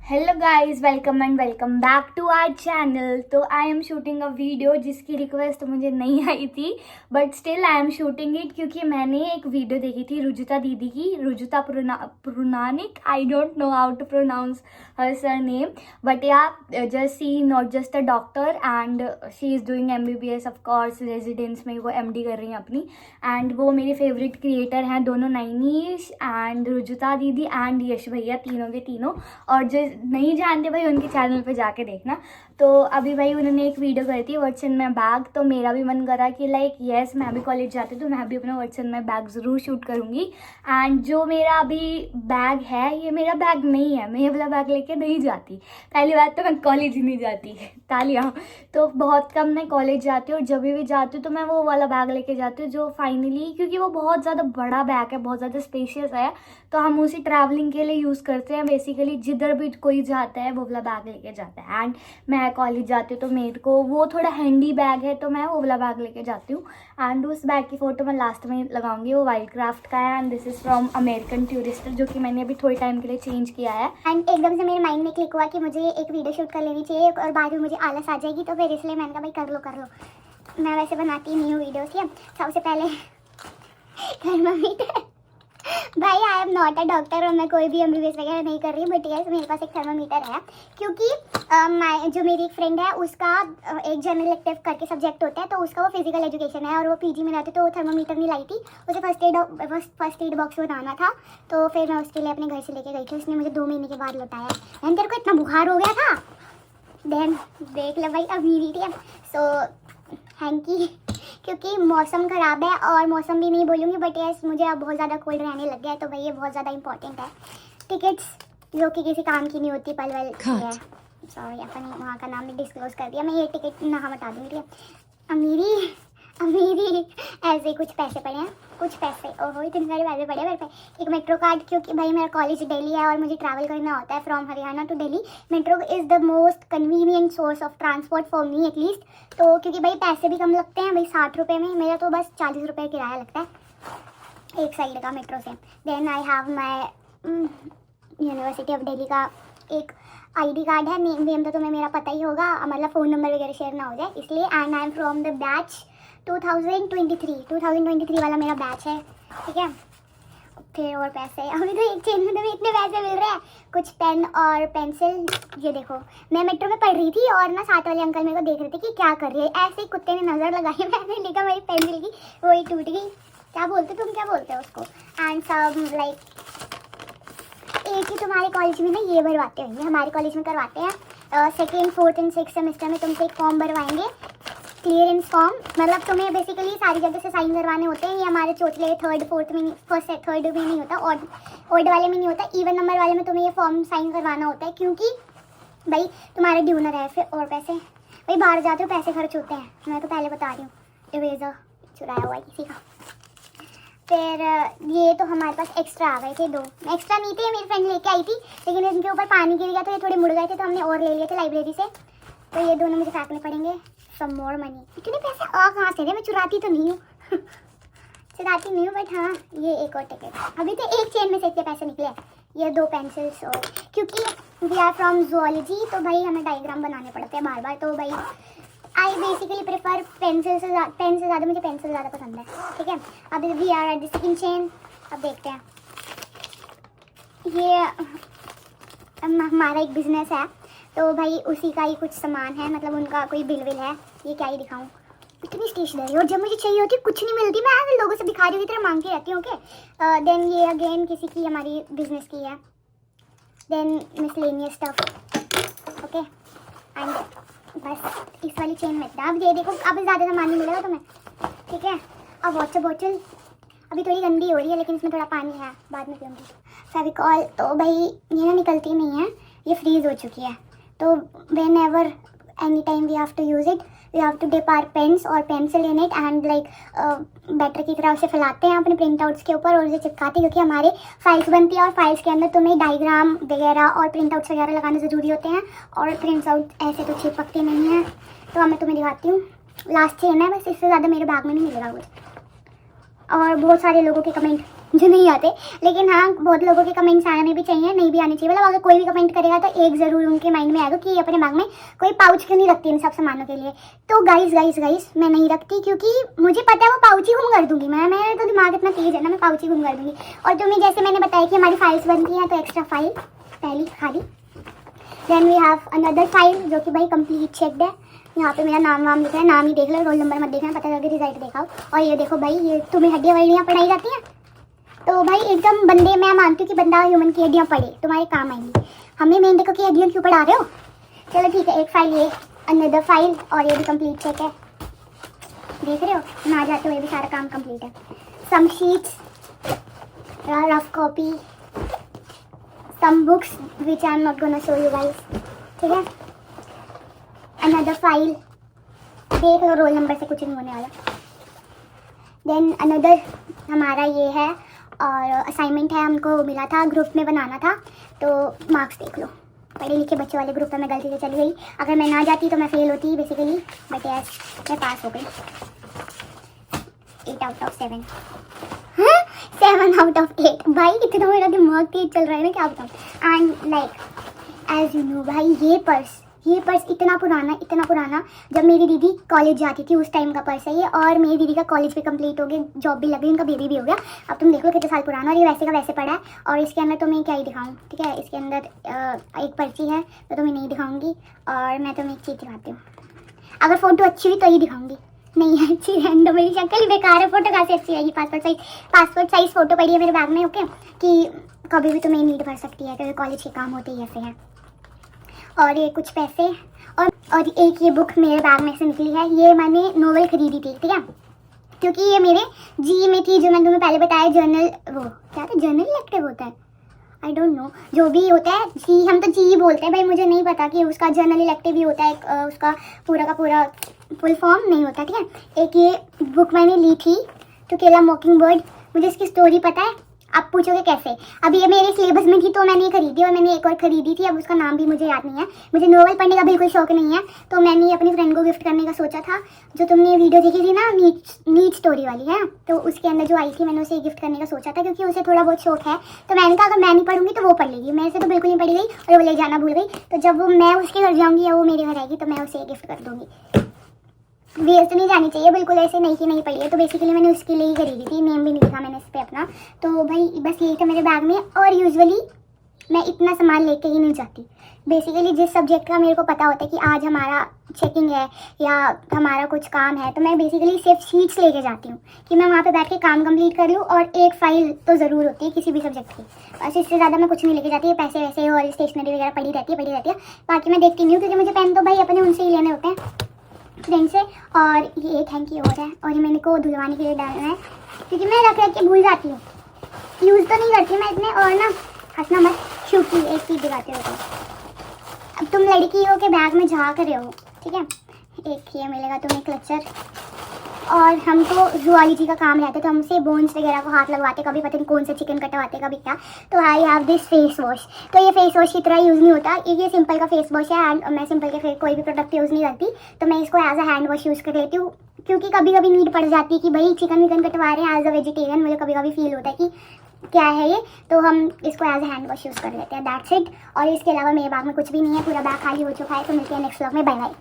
Hello guys, welcome and welcome back to our channel. तो I am shooting a video जिसकी request मुझे नहीं आई थी, but still I am shooting it क्योंकि मैंने एक वीडियो देखी थी रुजुता दीदी की, Rujuta Puranik. I don't know how to pronounce her surname, but ya just see not just a doctor and she is doing MBBS of course, residence में वो MD कर रही हैं अपनी। एंड वो मेरे फेवरेट क्रिएटर हैं दोनों, नैनीश एंड रुजुता दीदी एंड यश भैया, तीनों के तीनों। और जो नहीं जानते भाई उनके चैनल पे जाके देखना। तो अभी भाई उन्होंने एक वीडियो करी थी व्हाट्स इन माई बैग, तो मेरा भी मन करा कि लाइक यस मैं भी कॉलेज जाती हूँ तो मैं भी अपना व्हाट्स इन माई बैग ज़रूर शूट करूँगी। एंड जो मेरा अभी बैग है ये मेरा बैग नहीं है, मैं ये वाला बैग लेके नहीं जाती। पहली बात तो मैं कॉलेज ही नहीं जाती, तालियाँ। तो बहुत कम मैं कॉलेज जाती हूँ और जब भी जाती हूँ तो मैं वो वाला बैग लेके जाती हूँ जो फाइनली, क्योंकि वो बहुत ज़्यादा बड़ा बैग है, बहुत ज़्यादा स्पेशियस है, तो हम उसे ट्रैवलिंग के लिए यूज़ करते हैं। बेसिकली जिधर भी कोई जाता है वो वाला बैग लेके जाता है। एंड मैं कॉलेज जाती हूँ तो मेरे को वो थोड़ा हैंडी बैग है तो मैं वो वाला बैग लेके जाती हूँ। एंड उस बैग की फ़ोटो मैं लास्ट में लगाऊंगी, वो वाइल्ड क्राफ्ट का है and this is from American Tourister, जो कि मैंने अभी थोड़े टाइम के लिए चेंज किया है। एंड एकदम से मेरे माइंड में क्लिक हुआ कि मुझे एक वीडियो शूट कर लेनी चाहिए और बाद में मुझे आलस आ जाएगी, तो फिर इसलिए मैंने कहा भाई कर लो। मैं वैसे बनाती नहीं हूँ वीडियोस की। सबसे पहले थर्मामीटर। भाई आई एम नॉट अ डॉक्टर और मैं कोई भी MBBS वगैरह नहीं कर रही, बट यस मेरे पास एक थर्मामीटर है क्योंकि जो मेरी एक फ्रेंड है उसका एक जनरल इलेक्टिव करके सब्जेक्ट होता है, तो उसका वो फिजिकल एजुकेशन है और वो PG में रहती, तो वो थर्मामीटर नहीं लाई थी। उसे फर्स्ट एड बॉक्स बनाना था, तो फिर मैं उसके लिए अपने घर से लेके गई थी। उसने मुझे 2 महीने के बाद लौटाया। एंड तेरे को इतना बुखार हो गया था, देन देख ले भाई अब मेरी थी। सो हैंकी, क्योंकि मौसम ख़राब है और मौसम भी नहीं बोलूँगी, बट यस मुझे अब बहुत ज़्यादा कोल्ड रहने लग गया है, तो भाई ये बहुत ज़्यादा इंपॉर्टेंट है। टिकट्स जो कि किसी काम की नहीं होती, पलवल है, सॉरी अपन वहाँ का नाम भी डिस्क्लोज कर दिया। मैं ये टिकट ना हटा दूँगी। अमीरी ऐसे कुछ पैसे पड़े हैं, कुछ पैसे, ओहो इतने सारे पैसे पड़े हैं मेरे पे। एक मेट्रो कार्ड, क्योंकि भाई मेरा कॉलेज दिल्ली है और मुझे ट्रैवल करना होता है from Haryana to Delhi. Metro is the most convenient source of transport for me at least. तो क्योंकि भाई पैसे भी कम लगते हैं भाई, 60 रुपये में, मेरा तो बस 40 रुपये किराया लगता है एक साइड का मेट्रो से। Then I have my university of Delhi का एक ID कार्ड है, नेम वेम तो तुम्हें मेरा पता ही होगा, मतलब फ़ोन नंबर वगैरह शेयर ना हो जाए इसलिए। And I am from the batch 2023 वाला मेरा बैच है, ठीक है। फिर और पैसे, अभी तो एक चेन में तुम्हें इतने पैसे मिल रहे हैं। कुछ पेन और पेंसिल, ये देखो मैं मेट्रो में पढ़ रही थी और ना साथ वाले अंकल मेरे को देख रहे थे कि क्या कर रही है, ऐसे ही कुत्ते ने नज़र लगाई, मैंने देखा मेरी पेंसिल की वही टूट गई। क्या बोलते तुम, क्या बोलते हो उसको। एंड सब लाइक एक ही तुम्हारे कॉलेज में ना ये भरवाते होंगे, हमारे कॉलेज में करवाते हैं। Second, fourth and six semester में तुमसे एक फॉर्म भरवाएंगे, क्लियरेंस फॉर्म, मतलब तुम्हें बेसिकली सारी जगह से साइन करवाने होते हैं। ये हमारे चौथे, थर्ड, फोर्थ में, फर्स्ट थर्ड में नहीं होता, ऑड वाले में नहीं होता, इवन नंबर वाले में तुम्हें ये फॉर्म साइन करवाना होता है, क्योंकि भाई तुम्हारे ड्यूनर है। फिर और पैसे, भाई बाहर जाते हो पैसे खर्च होते हैं, मैं तो पहले बता रही हूँ। इरेजर चुराया हुआ है किसी का। फिर ये तो हमारे पास एक्स्ट्रा आ गए थे, 2 एक्स्ट्रा नहीं थे, मेरी फ्रेंड लेके आई थी, लेकिन इनके ऊपर पानी गिर गया तो ये थोड़े मुड़ गए थे, तो हमने और ले लिए थे लाइब्रेरी से, तो ये दोनों मुझे फेंकने पड़ेंगे। सम मोर मनी, इतने पैसे आ कहाँ से थे, मैं चुराती तो नहीं हूँ चुराती नहीं हूँ, बट हाँ ये एक और टिकट। अभी तो एक चेन में से इतने पैसे निकले, ये 2 पेंसिल्स, और क्योंकि वी आर फ्रॉम जूलॉजी तो भाई हमें डायग्राम बनाने पड़ते हैं बार बार, तो भाई आई बेसिकली प्रेफर पेंसिल से ज़्यादा मुझे पेंसिल ज़्यादा पसंद है, ठीक है। अब we are at the second chain, अब देखते हैं। ये हमारा एक बिजनेस है, तो भाई उसी का ही कुछ सामान है, मतलब उनका कोई बिल है। ये क्या ही दिखाऊं, इतनी स्टेशनरी, और जब मुझे चाहिए होती कुछ नहीं मिलती, मैं ऐसे लोगों से भिखारी की तरह मांगती रहती हूँ। ओके, देन ये अगेन किसी की हमारी बिजनेस की है। Then miscellaneous stuff, okay. And बस इस वाली चेन में अब ये देखो, अब ज़्यादा सामान नहीं मिलेगा तुम्हें, ठीक है। अब वाटर बॉटल अभी थोड़ी गंदी हो रही है, लेकिन इसमें थोड़ा पानी है, बाद में पीऊँगी। फेविकॉल तो भाई ये ना निकलती नहीं है, ये फ्रीज हो चुकी है, तो whenever any time we have to use it, we have to dip our pens और pencil in it and like batter की तरह उसे फैलाते हैं अपने प्रिंट आउट्स के ऊपर और उसे चिपकाते हैं, क्योंकि हमारे फाइल्स बनती है और फाइल्स के अंदर तुम्हें डायग्राम वगैरह और प्रिंट आउट्स वगैरह लगाने ज़रूरी होते हैं, और प्रिंट आउट ऐसे तो चिपकते नहीं हैं। तो अब मैं तुम्हें दिखाती हूँ, लास्ट चेन है बस, इससे ज़्यादा मेरे बैग में नहीं मिलेगा कुछ। और बहुत सारे लोगों के कमेंट जो नहीं आते, लेकिन हाँ बहुत लोगों के कमेंट्स आने भी चाहिए, नहीं भी आने चाहिए। मतलब अगर कोई भी कमेंट करेगा तो एक ज़रूर उनके माइंड में आएगा कि अपने दिमाग में कोई पाउच क्यों नहीं रखती इन सब सामानों के लिए। तो गाइस मैं नहीं रखती, क्योंकि मुझे पता है वो पाउच ही गुम कर दूंगी मैं तो दिमाग इतना तेज है ना, मैं पाउच ही गुम कर दूंगी। और तुम्हें जैसे मैंने बताया कि हमारी फाइल्स बनती हैं, तो एक्स्ट्रा फाइल पहली खाली, then we have another file जो कि भाई कंप्लीट चेक्ड है। यहाँ पे मेरा नाम वाम लिखा है, नाम ही देख लो, रोल नंबर मत देखना, पता लगे रिजल्ट दिखाओ। और ये देखो भाई, ये तुम्हें हड्डियाँ वड्डियाँ पढ़ाई जाती हैं, तो भाई एकदम बंदे, मैं मानती हूँ कि बंदा ह्यूमन की हड्डियाँ पढ़े, तुम्हारे काम आएंगी। हमें मेंढक की हड्डियाँ क्यों पढ़ा रहे हो? चलो ठीक है, एक फाइल ये, अनदर फाइल, और ये भी कंप्लीट चेक है। देख रहे हो, ना जाते हुए भी सारा काम कंप्लीट है। Some sheets, rough copy, some books which I am not gonna show you guys, ठीक है। अनदर फाइल, देख लो, रोल नंबर से कुछ नहीं होने वाला। देन अनदर हमारा ये है, और असाइनमेंट है, हमको मिला था, ग्रुप में बनाना था, तो मार्क्स देख लो। पढ़े लिखे बच्चों वाले ग्रुप में मैं गलती से चली गई, अगर मैं ना जाती तो मैं फेल होती बेसिकली, बट यस मैं पास हो गई। 8 आउट ऑफ 7, 7 आउट ऑफ 8। भाई इतना मेरा दिमाग तेज चल रहा है ना, क्या बताऊँ। And like as you know भाई, ये पर्स इतना पुराना, जब मेरी दीदी कॉलेज जाती थी उस टाइम का पर्स है ये, और मेरी दीदी का कॉलेज भी कंप्लीट हो गया, जॉब भी लग गई, उनका बेबी भी हो गया। अब तुम देख लो कितने साल पुराना, और ये वैसे का वैसे पड़ा है। और इसके अंदर तुम्हें क्या ही दिखाऊँ, ठीक है, इसके अंदर एक पर्ची है तो तुम्हें नहीं दिखाऊंगी, और मैं तुम्हें एक चीज़ दिखाती हूँ, अगर फ़ोटो अच्छी हुई तो ही दिखाऊंगी, नहीं अच्छी रहने दो, मेरी शक्ल ही बेकार है, फ़ोटो कैसे अच्छी आएगी। पासपोर्ट साइज़ फ़ोटो पड़ी है मेरे बैग में, ओके, कि कभी भी तुम्हें नीड पड़ सकती है, क्योंकि कॉलेज के काम होते ही ऐसे हैं। और ये कुछ पैसे, और एक ये बुक मेरे बैग में से निकली है, ये मैंने नोवेल खरीदी थी, ठीक है, क्योंकि ये मेरे जी में थी, जो मैंने तुम्हें पहले बताया, जर्नल, वो क्या था, जर्नल इलेक्टिव होता है, आई डोंट नो, जो भी होता है जी, हम तो जी बोलते हैं भाई, मुझे नहीं पता कि उसका जर्नल इलेक्टिव ही होता है, उसका पूरा का पूरा फुल फॉर्म नहीं होता, ठीक है। एक ये बुक मैंने ली थी, टू किल अ मॉकिंगबर्ड, मुझे इसकी स्टोरी पता है। आप पूछोगे कैसे, अभी ये मेरे सिलेबस में थी तो मैंने ये खरीदी, और मैंने एक और खरीदी थी, अब उसका नाम भी मुझे याद नहीं है। मुझे नोवेल पढ़ने का बिल्कुल शौक नहीं है, तो मैंने ये अपनी फ्रेंड को गिफ्ट करने का सोचा था। जो तुमने वीडियो देखी थी ना, नीच स्टोरी वाली है, तो उसके अंदर जो आई थी, मैंने उसे गिफ्ट करने का सोचा था, क्योंकि उसे थोड़ा बहुत शौक है। तो मैंने कहा अगर मैं नहीं पढ़ूंगी तो वो पढ़ लेगी, मेरे से तो बिल्कुल नहीं पढ़ी गई, और वो ले जाना भूल गई, तो जब मैं उसके घर जाऊँगी या वो मेरे घर आएगी तो मैं उसे गिफ्ट कर दूँगी। वेस्ट नहीं जानी चाहिए बिल्कुल, ऐसे नहीं कि नहीं पड़ी है। तो बेसिकली मैंने उसके लिए ही खरीदी थी, नेम भी नहीं लिखा मैंने इस पर अपना। तो भाई बस यही था मेरे बैग में, और यूजुअली मैं इतना सामान लेके ही नहीं जाती। बेसिकली जिस सब्जेक्ट का मेरे को पता होता है कि आज हमारा चेकिंग है या हमारा कुछ काम है, तो मैं बेसिकली सिर्फ शीट्स लेके जाती हूँ कि मैं वहाँ पे बैठ के काम कंप्लीट कर लूँ, और एक फ़ाइल तो ज़रूर होती है किसी भी सब्जेक्ट की, बस इससे ज़्यादा मैं कुछ नहीं लेके जाती। पैसे वैसे और स्टेशनरी वगैरह पड़ी रहती है। बाकी मैं देखती नहीं हूँ, क्योंकि मुझे पेन तो भाई अपने उनसे ही लेने होते हैं, फ्रेंड से। और ये एक हैंकी और है, और ये मैंने को धुलवाने के लिए डालना है, क्योंकि मैं रख के भूल जाती हूँ, यूज़ तो नहीं करती मैं इतने। और ना हंसना मत, क्योंकि एक चीज़ दिखाते हो तो, अब तुम लड़की हो के बैग में झाँक रहे हो, ठीक है। एक ये मिलेगा तुम्हें क्लचर, और हमको जूलॉजी का काम रहता है, तो हमसे बोन्स वगैरह को हाथ लगवाते, कभी पता नहीं कौन सा चिकन कटवाते, कभी क्या। तो I have this face wash, तो ये फेस वॉश की तरह यूज़ नहीं होता, ये सिंपल का फेस वॉश है, एंड मैं सिंपल के कोई भी प्रोडक्ट यूज़ नहीं करती, तो मैं इसको as a hand wash use कर लेती हूँ, क्योंकि कभी कभी नीड पड़ जाती है कि भाई चिकन विकन कटवा रहे हैं। एज अ वेजिटेरियन मुझे कभी कभी फील होता है कि क्या है ये, तो हम इसको as a hand wash use कर लेते हैं, दैट्स इट। और इसके अलावा मेरे बैग में कुछ भी नहीं है, पूरा बैग खाली हो चुका है। तो मिलते हैं नेक्स्ट व्लॉग में, बाय बाय।